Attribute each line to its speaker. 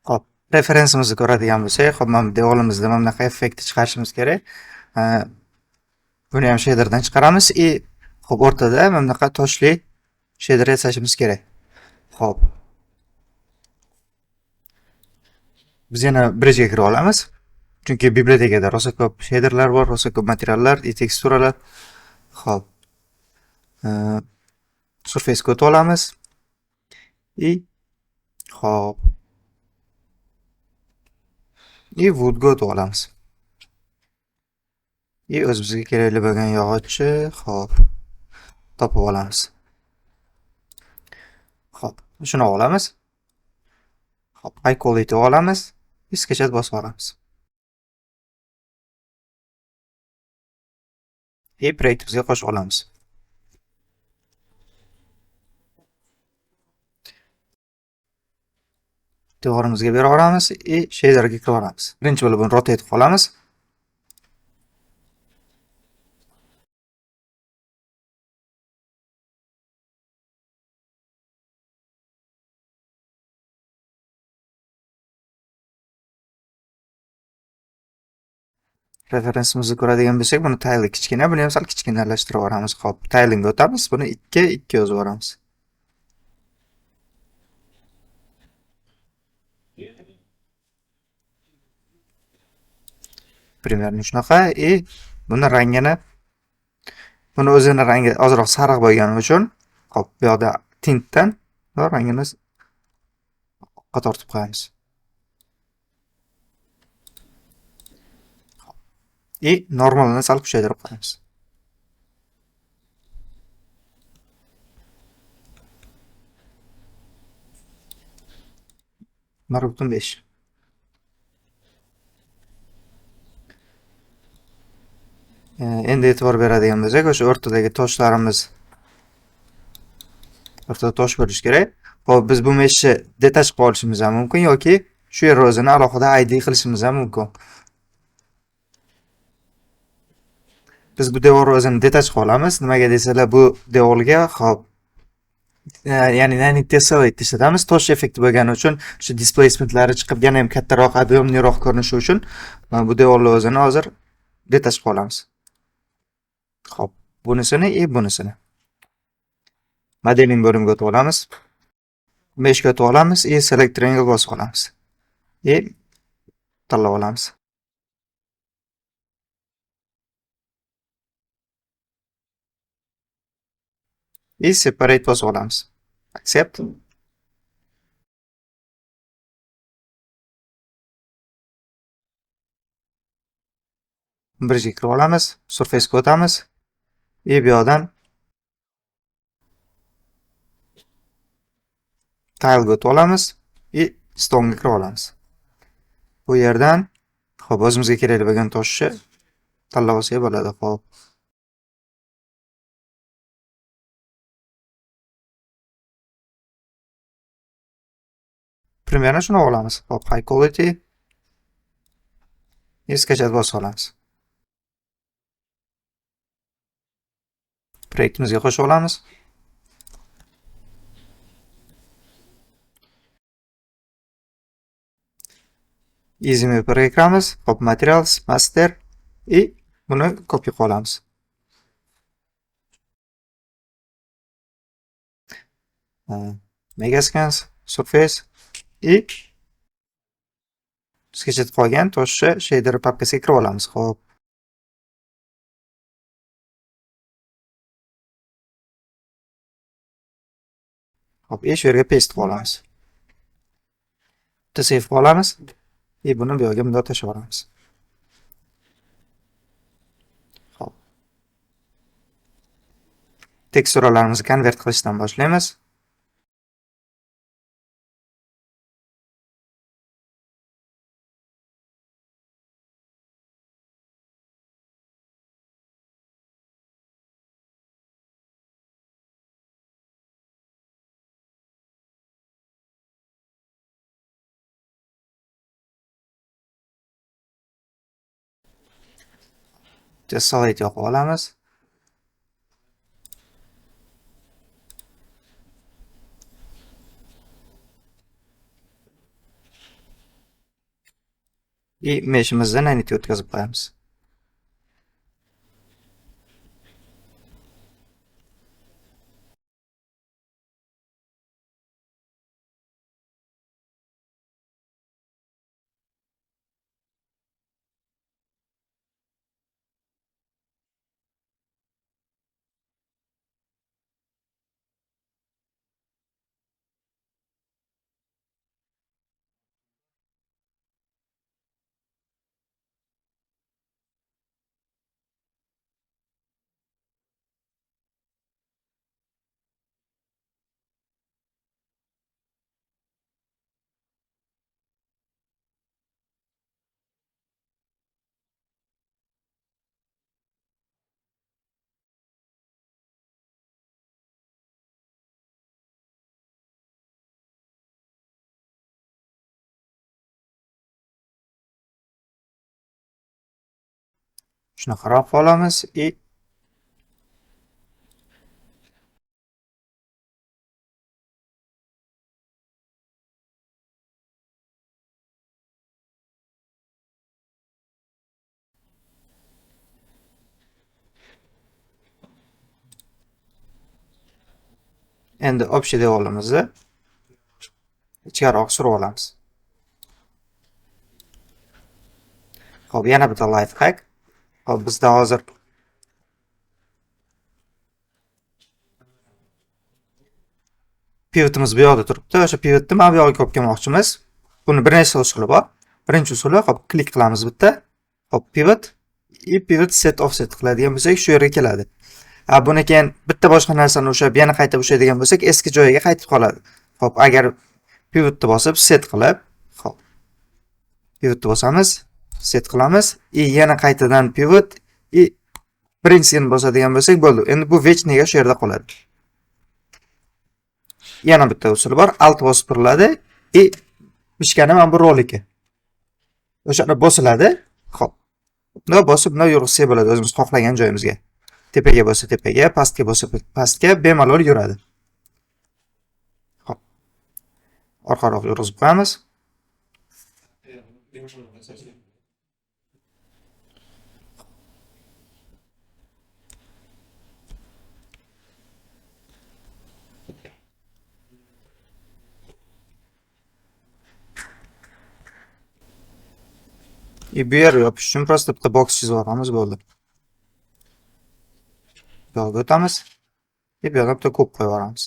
Speaker 1: Hop, referensimizni ko'radigan bo'lsak, hop, mana bu devorimizda mana bunaqa effektni chiqarishimiz kerak. Buni ham shaderdan chiqaramiz и hop, o'rtada mana bunaqa toshli shader yasashimiz kerak. Hop. Biz yana bridge'ga kirib olamiz. Chunki bibliotekada rosa ko'p shaderlar bor, rosa ko'p materiallar, teksturalar. Hop. Surface o'tib olamiz. И hop. И woodga o'tib olamiz. И o'zimizga kerakli bo'lgan yog'ochni hop topib olamiz. Hop, shuni olamiz. Hop, high quality olamiz. Sketchet bosib olamiz. И proyektimizga qo'shib olamiz. Devorimizga bera olamiz и shaderga kirib olamiz. Birinchi bo'lib buni rotate qilib olamiz. Referensimizni ko'radigan bo'lsak, buni tile kichkina, buni ham sal kichkinalashtirib yuboramiz. Hop, tilingga o'tamiz. Buni 2 2 yozib yuboramiz. Примерно shunaqa и buni rangini o'zini rangi ozroq sariq bo'lgani uchun, hop, bu yoqda tintdan rangini oqqa tortib qo'yamiz. И normalni sal kuchaytirib qo'yamiz. Marubtum 5. Endi e'tibor beradigan bo'lsak, o'sha o'rtadagi toshlarimiz o'rtada tosh bo'lishi kerak. Hop, biz bu meshni detach qilib olishimiz ham mumkin yoki shu yer o'zini alohida ID qilishimiz ham mumkin. Biz bu devorni o'zini detach qilib olamiz. Nimaga desalar, bu devorga hop, ya'ni nanit tessellate ishlatamiz. Tosh effekti bo'lgani uchun shu displacementlari chiqib, yana ham kattaroq, объемliroq ko'rinishi uchun mana bu devorni o'zini hozir detach qilib olamiz. Hop, bunisini и bunisini. Modeling bo'limiga o'tib olamiz. Meshga o'tib olamiz и select triangle bosib olamiz. И tanlab olamiz. И separate bosib olamiz. Accept. Bridge'ga kirib olamiz, surface'ga o'tamiz и bu yoqdan tile'ga o'tib olamiz и stone'ga kirib olamiz. Bu yerdan hop, o'zimizga kerakli bo'lgan toshni tanlab olsak bo'ladi. Hop. Примерно shuni olamiz. Hop, high quality sketchet bosib olamiz. Proyektimizga qo'shib olamiz. Easy Mapper'ga kiramiz. Hop, materials, master и buni copy qilib olamiz. Megascans, surface и sketchet qolgan toshni shader papkasiga kirib olamiz. Hop. Hop, shu yerga paste qilib olamiz. Bitta save qilib olamiz и buni bu yerga bundoq tashlab olamiz. Hop. Teksturalarimizni convert qilishdan boshlaymiz. Tessellate yoqib olamiz. meshimizni nanitga o'tkazib qo'yamiz. Shunaqaroq olamiz. Endi общий devorimizni ichkariroq surib olamiz. Xo'p, yana bitta life hack. Xo'p, bizda hozir pivotimiz bu yoqda turibdi. O'sha pivotni mana bu yoqqa olib kelmoqchimiz. Buni bir nechta usuli bor. Birinchi usuli, xo'p, klik qilamiz bitta. Xo'p, pivot set offset qiladigan bo'lsak, shu yerga keladi. Buni keyin bitta boshqa narsani ushlab, yana qayta ushlaydigan bo'lsak, eski joyiga qaytib qoladi. Xo'p, agar pivotni bosib set qilib, xo'p, pivotni bosamiz, set qilamiz, yana qaytadan pivot, birinchisini bosadigan bo'lsak bo'ldi. Endi bu vechniga shu yerda qoladi. Yana bitta usul bor. Alt bosib turiladi. Pishgani mana bu roliki. O'shani bosiladi. Xo'p. Buni bosib, buni yurg'izsak bo'ladi o'zimiz xohlagan joyimizga. Tepaga bo'lsa tepaga, pastga bo'lsa pastga bemalol yuradi. Xo'p. Orqaroq yurg'izib qo'yamiz. Bu yer yopish uchun prosta bitta box chizib olamiz bo'ldi. Bu yoqqa o'tamiz. Bu yoqqa bitta kub qo'yib olamiz.